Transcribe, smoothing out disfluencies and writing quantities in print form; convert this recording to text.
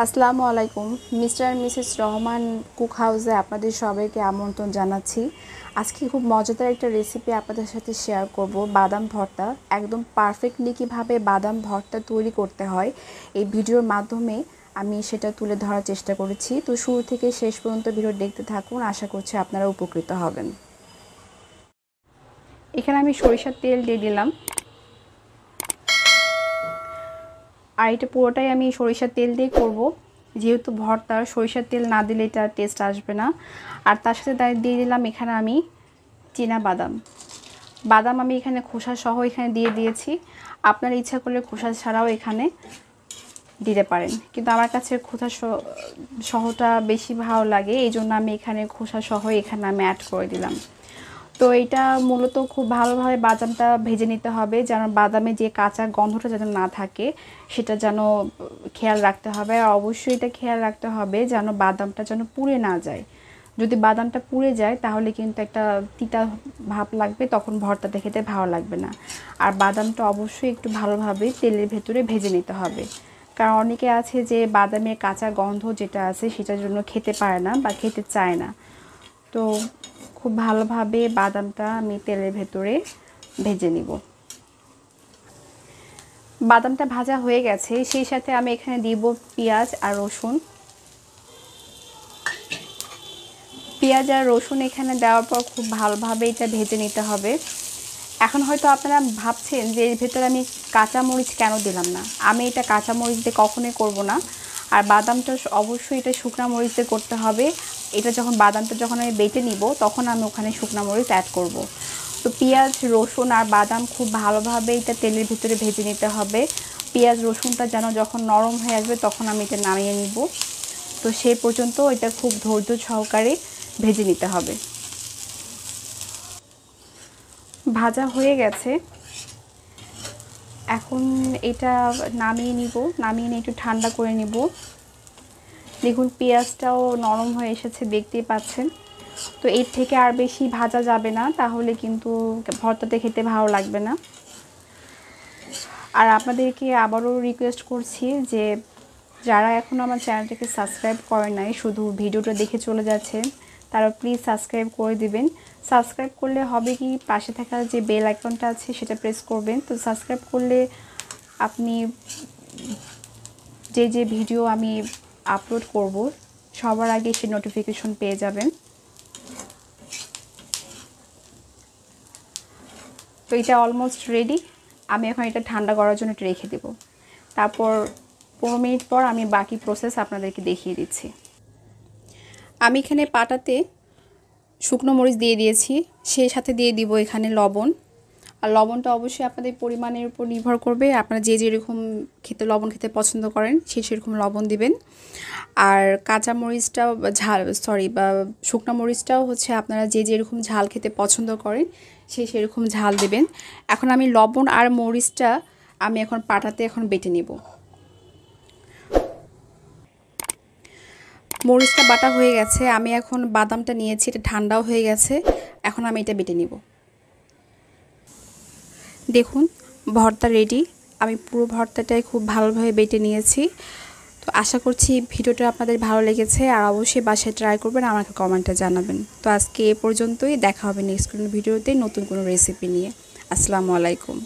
আসসালামু আলাইকুম। Mister and Mrs Rahman cook হাউসে আপনাদের সবাইকে আমন্ত্রণ জানাচ্ছি। আজকে খুব মজাদার একটা রেসিপি আপনাদের সাথে শেয়ার করব, বাদাম ভর্তা। একদম পারফেক্টলি কীভাবে বাদাম ভর্তা তৈরি করতে হয় এই ভিডিওর মাধ্যমে আমি সেটা তুলে ধরার চেষ্টা করেছি। তো শুরু থেকে শেষ পর্যন্ত ভিডিও দেখতে থাকুন, আশা করছি আপনারা উপকৃত হবেন। এখানে আমি সরিষার তেল দিয়ে দিলাম, আর এটা পুরোটাই আমি সরিষার তেল দিয়ে করব, যেহেতু ভর্তা সরিষার তেল না দিলে এটা টেস্ট আসবে না। আর তার সাথে দিয়ে দিলাম এখানে আমি বাদাম আমি এখানে খোসা সহ এখানে দিয়ে দিয়েছি। আপনার ইচ্ছা করলে খোসা ছাড়াও এখানে দিতে পারেন, কিন্তু আমার কাছে খোসা সহটা বেশি ভালো লাগে, এই জন্য আমি এখানে খোসা সহ এখানে আমি অ্যাড করে দিলাম। তো এটা মূলত খুব ভালোভাবে বাদামটা ভেজে নিতে হবে, যেন বাদামে যে কাঁচা গন্ধটা যেন না থাকে সেটা যেন খেয়াল রাখতে হবে। আর অবশ্যই এটা খেয়াল রাখতে হবে যেন বাদামটা যেন পুড়ে না যায়। যদি বাদামটা পুড়ে যায় তাহলে কিন্তু একটা তিতা ভাব লাগবে, তখন ভর্তাটা খেতে ভালো লাগবে না। আর বাদামটা অবশ্যই একটু ভালোভাবে তেলের ভেতরে ভেজে নিতে হবে, কারণ অনেকে আছে যে বাদামের কাঁচা গন্ধ যেটা আছে সেটার জন্য খেতে পারে না বা খেতে চায় না। তো খুব ভালোভাবে বাদামটা আমি তেলের ভেতরে ভেজে নিব। বাদামটা ভাজা হয়ে গেছে, সেই সাথে আমি এখানে দিব পেঁয়াজ আর রসুন। পেঁয়াজ আর রসুন এখানে দেওয়ার পর খুব ভালোভাবে এটা ভেজে নিতে হবে। এখন হয়তো আপনারা ভাবছেন যে এর ভেতরে আমি কাঁচামরিচ কেন দিলাম না। আমি এটা কাঁচামরিচ দিয়ে কখনোই করব না। আর বাদামটা অবশ্যই এটা শুকনো মরিচ দিয়ে করতে হবে। এটা বাদামটা যখন আমি বেটে নিব তখন আমি ওখানে শুকনো মরিচ অ্যাড করব। তো পেঁয়াজ রসুন আর বাদাম খুব ভালোভাবে এটা তেলের ভিতরে ভেজে নিতে হবে। পেঁয়াজ রসুনটা যেন যখন নরম হয়ে আসবে তখন আমি এটা নামিয়ে নিব। তো সেই পর্যন্ত এটা খুব ধৈর্য সহকারে ভেজে নিতে হবে। ভাজা হয়ে গেছে, এখন এটা নামিয়ে নিব। নামিয়ে নিয়ে একটু ঠান্ডা করে নিব। দেখুন পেঁয়াজটাও নরম হয়ে এসেছে, দেখতেই পাচ্ছেন। তো এর থেকে আর বেশি ভাজা যাবে না, তাহলে কিন্তু ভর্তাতে খেতে ভালো লাগবে না। আর আপনাদেরকে আবারও রিকোয়েস্ট করছি যে যারা এখনও আমার চ্যানেলটাকে সাবস্ক্রাইব করে নাই, শুধু ভিডিওটা দেখে চলে যাচ্ছেন, তারা প্লিজ সাবস্ক্রাইব করে দিবেন। সাবস্ক্রাইব করলে হবে কি, পাশে থাকা যে বেল আইকনটা আছে সেটা প্রেস করবেন। তো সাবস্ক্রাইব করলে আপনি যে ভিডিও আমি আপলোড করব সবার আগে সে নোটিফিকেশন পেয়ে যাবেন। তো এটা অলমোস্ট রেডি। আমি এখন এটা ঠান্ডা করার জন্য রেখে দেব। তারপর 15 মিনিট পর আমি বাকি প্রসেস আপনাদেরকে দেখিয়ে দিচ্ছি। আমি এখানে পাটাতে শুকনো মরিচ দিয়ে দিয়েছি, সেই সাথে দিয়ে দিব এখানে লবণ। আর লবণটা অবশ্যই আপনাদের পরিমাণের উপর নির্ভর করবে, আপনারা যে যেরকম লবণ খেতে পছন্দ করেন সেরকম লবণ দিবেন। আর কাঁচা মরিচটাও বা শুকনো মরিচটাও হচ্ছে আপনারা যে যেরকম ঝাল খেতে পছন্দ করেন সেরকম ঝাল দেবেন। এখন আমি লবণ আর মরিচটা আমি এখন পাটাতে বেটে নিব। মরিচটা বাটা হয়ে গেছে, আমি এখন বাদামটা নিয়েছি, এটা ঠান্ডাও হয়ে গেছে। এখন আমি এটা বেটে নিব। দেখুন ভর্তা রেডি। আমি পুরো ভর্তাটাই খুব ভালোভাবে বেটে নিয়েছি। তো আশা করছি ভিডিওটা আপনাদের ভালো লেগেছে, আর অবশ্যই বাসায় ট্রাই করবেন, আমাকে কমেন্টে জানাবেন। তো আজকে এ পর্যন্তই, দেখা হবে নেক্সট কোনো ভিডিওতে নতুন কোনো রেসিপি নিয়ে। আসসালামু আলাইকুম।